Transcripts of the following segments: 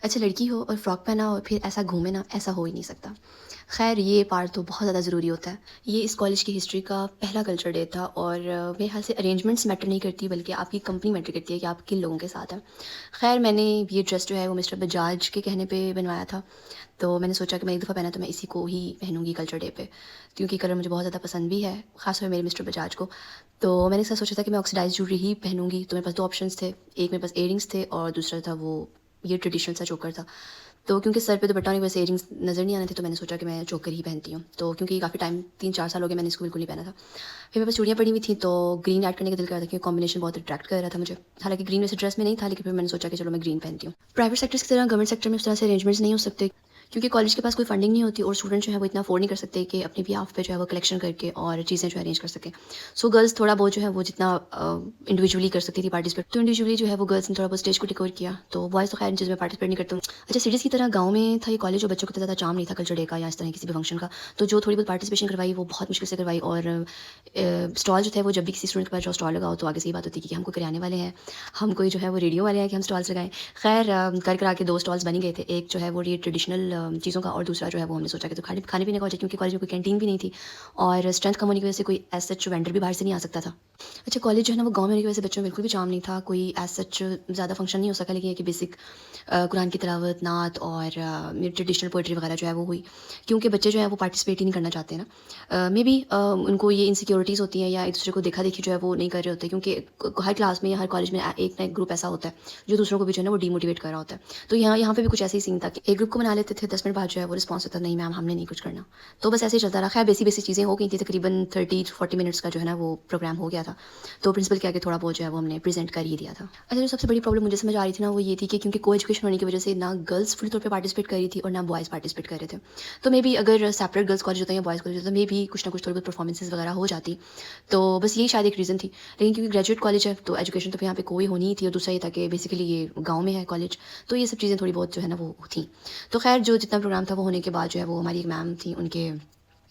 اچھا لڑکی ہو اور فراک پہنا ہو اور پھر ایسا گھومے نا، ایسا ہو ہی نہیں سکتا۔ خیر یہ پارٹ تو بہت زیادہ ضروری ہوتا ہے۔ یہ اس کالج کی ہسٹری کا پہلا کلچر ڈے تھا، اور میرے خیال سے ارینجمنٹس میٹر نہیں کرتی بلکہ آپ کی کمپنی میٹر کرتی ہے کہ آپ کن لوگوں کے ساتھ ہیں۔ خیر میں نے یہ ڈریس جو ہے وہ مسٹر بجاج کے کہنے پہ بنوایا تھا، تو میں نے سوچا کہ میں ایک دفعہ پہنا تو میں اسی کو ہی پہنوں گی کلچر ڈے پہ، کیونکہ کلر مجھے بہت زیادہ پسند بھی ہے، خاص طور پہ میرے مسٹر بجاج کو۔ تو میں نے اس کا سوچا تھا کہ میں آکسیڈائز جولری ہی پہنوں گی، تو میرے پاس دو آپشنس تھے، ایک میرے پاس ایئرنگس تھے اور دوسرا تھا وہ یہ ٹریڈیشنل سا چوکر تھا۔ تو کیونکہ سر پہ دوپٹہ ہونے کی وجہ سے ایئرنگس نظر نہیں آنے تھے، تو میں نے سوچا کہ میں چوکر ہی پہنتی ہوں، تو کیونکہ یہ کافی ٹائم 3-4 سال ہو گئے میں نے اس کو بالکل نہیں پہنا تھا۔ پھر میرے پاس چوڑیاں پڑی ہوئی تھیں تو گرین ایڈ کرنے کا دل کر رہا تھا، کیونکہ کمبینیشن بہت اٹریکٹ کر رہا تھا مجھے، حالانکہ گرین ویسے ڈریس میں نہیں تھا، لیکن پھر میں نے سوچا کہ چلو میں گرین پہنتی ہوں۔ پرائیویٹ سیکٹرس کی طرح گورنمنٹ سیکٹر میں اس طرح سے ارینجمنٹس نہیں ہو سکتے، کیونکہ کالج کے پاس کوئی فنڈنگ نہیں ہوتی اور اسٹوڈنٹ جو ہے وہ اتنا افورڈ نہیں کر سکتے کہ اپنی بیہاف پہ جو ہے وہ کلیکشن کر کے اور چیزیں جو ہے ارینج کر سکیں۔ سو گرلس تھوڑا بہت جو ہے وہ جتنا انڈیویجولی کر سکتی تھی پارٹیسپیٹ، تو انڈیویجولی جو ہے وہ گرلس نے تھوڑا بہت اسٹیج کو ڈیکور کیا، تو بوائز تو خیر ان چیزوں میں پارٹیسپیٹ نہیں کرتے۔ اچھا سٹیز کی طرح گاؤں میں تھا یہ کالج، اور بچوں کو اتنا زیادہ چام نہیں تھا کلچر ڈے کا یا اس طرح کسی بھی فنکشن کا، تو جو تھوڑی بہت پارٹیسپیشن کروائی وہ بہت مشکل سے کروائی، اور اسٹال جو تھے وہ جب بھی کسی اسٹوڈنٹ کے پاس جو اسٹال لگاؤ تو آگے سے یہ بات ہوتی کہ ہم کو کریانے والے ہیں، ہم کوئی جو ہے وہ ریڈیو والے ہیں کہ ہم اسٹالس لگائیں۔ خیر کر کے 2 اسٹالس بن گئے تھے، ایک جو ہے وہ یہ ٹریڈیشنل چیزوں کا، اور دوسرا جو ہے وہ ہم نے سوچا کہ تو کھانے پینے کا ہو جائے، کیونکہ کالج میں کوئی کینٹین بھی نہیں تھی اور اسٹرینتھ کم ہونے کی وجہ سے کوئی ایز سچ وینڈر بھی باہر سے نہیں آ سکتا تھا۔ اچھا کالج جو ہے نا وہ گاؤں میں ہونے کی وجہ سے بچوں میں بالکل بھی چام نہیں تھا، کوئی ایز سچ زیادہ فنکشن نہیں ہو سکا، لیکن یہ کہ بیسک قرآن کی تلاوت، نعت اور ٹریڈیشنل پوئٹری وغیرہ جو ہے وہ ہوئی، کیونکہ بچے جو ہے وہ پارٹیسپیٹ ہی نہیں کرنا چاہتے ہیں نا، مے بی ان کو یہ انسیکیورٹیز ہوتی ہیں یا ایک دوسرے کو دیکھا دیکھی جو ہے وہ نہیں کر رہے ہوتے، کیونکہ ہر کلاس میں یا ہر کالج میں ایک نہ ایک گروپ ایسا ہوتا ہے جو دوسروں کو بھی جو ہے نا وہ ڈی موٹیویٹ کر رہا ہوتا ہے۔ تو یہاں پہ بھی کچھ ایسے ہی سین تھا کہ ایک گروپ کو بنا لیتے تھے، 10 منٹ بعد جو ہے وہ رسپانس ہوتا نہیں میم ہم نے نہیں کچھ کرنا، تو بس ایسے ہی چلتا رہا۔ خیر بیسی چیزیں ہو گئی تھیں، تقریباً 30-40 منٹس کا جو ہے نا وہ پروگرام ہو گیا تھا، تو پرنسپل کے آگے تھوڑا بہت جو ہے وہ ہم نے پریزنٹ کر ہی دیا تھا۔ اچھا جو سب سے بڑی پرابلم مجھے سمجھ آ رہی تھی نا وہ یہ تھی کہ کیونکہ کو ایجوکیشن ہونے کی وجہ سے نہ گرلس فلی طور پہ پارٹیسپیٹ کر رہی تھی اور نہ بوائز پارٹیسپیٹ کر رہے تھے، تو مے بی اگر سیپریٹ گرلس کالج ہوتا یا بوائز کالج ہوتا مے بی کچھ نہ کچھ تھوڑی بہت پرفارمنسز وغیرہ ہو جاتی، تو بس یہی شاید ایک ریزن تھی۔ لیکن کیونکہ گریجویٹ کالج ہے تو ایجوکیشن تو پھر یہاں پہ کوئی ہونی ہی تھی، اور دوسرا یہ تھا کہ بیسیکلی یہ گاؤں میں ہے کالج، تو یہ سب چیزیں تھوڑی بہت جو ہے نا وہ تھیں۔ تو خیر جو جتنا پروگرام تھا وہ ہونے کے بعد جو ہے وہ ہماری ایک میم تھیں، ان کے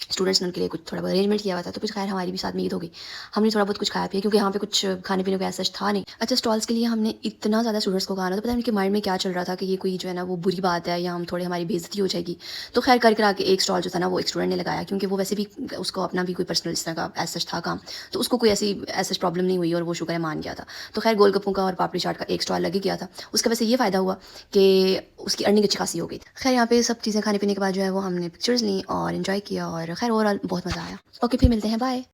اسٹوڈنٹس نے ان کے لیے کچھ تھوڑا بہت ارینجمنٹ کیا ہوا تھا، تو پھر خیر ہماری بھی ساتھ میں عید ہو گئی، ہم نے تھوڑا بہت کچھ کھایا پیا، کیونکہ یہاں پہ کچھ کھانے پینے کا ایسا تھا نہیں۔ اچھا اسٹالس کے لیے ہم نے اتنا زیادہ اسٹوڈنٹس کو کہا نا، تو پتہ نہیں ان کے مائنڈ میں کیا چل رہا تھا کہ یہ کوئی جو ہے نا وہ بری بات ہے یا ہم تھوڑے ہماری بے عزتی ہو جائے گی، تو خیر کر کے ایک اسٹال جو تھا نا وہ ایک اسٹوڈنٹ نے لگایا، کیونکہ وہ ویسے بھی اس کو اپنا بھی کوئی پرسنل اس طرح کا ایسا تھا کام، تو اس کو کوئی ایسی پرابلم نہیں ہوئی اور وہ شکر ہے مان گیا تھا۔ تو خیر گول گپوں کا اور پاپڑی چاٹ کا ایک اسٹال لگ ہی گیا تھا، اس کا ویسے یہ فائدہ ہوا کہ اس کی ارننگ اچھی خاصی ہو گئی تھی۔ خیر یہاں پہ سب چیزیں کھانے پینے کے بعد جو ہے وہ ہم نے پکچرز لیں اور انجوائے کیا، اور خیر اوور آل بہت مزہ آیا۔ اوکے پھر ملتے ہیں، بائے۔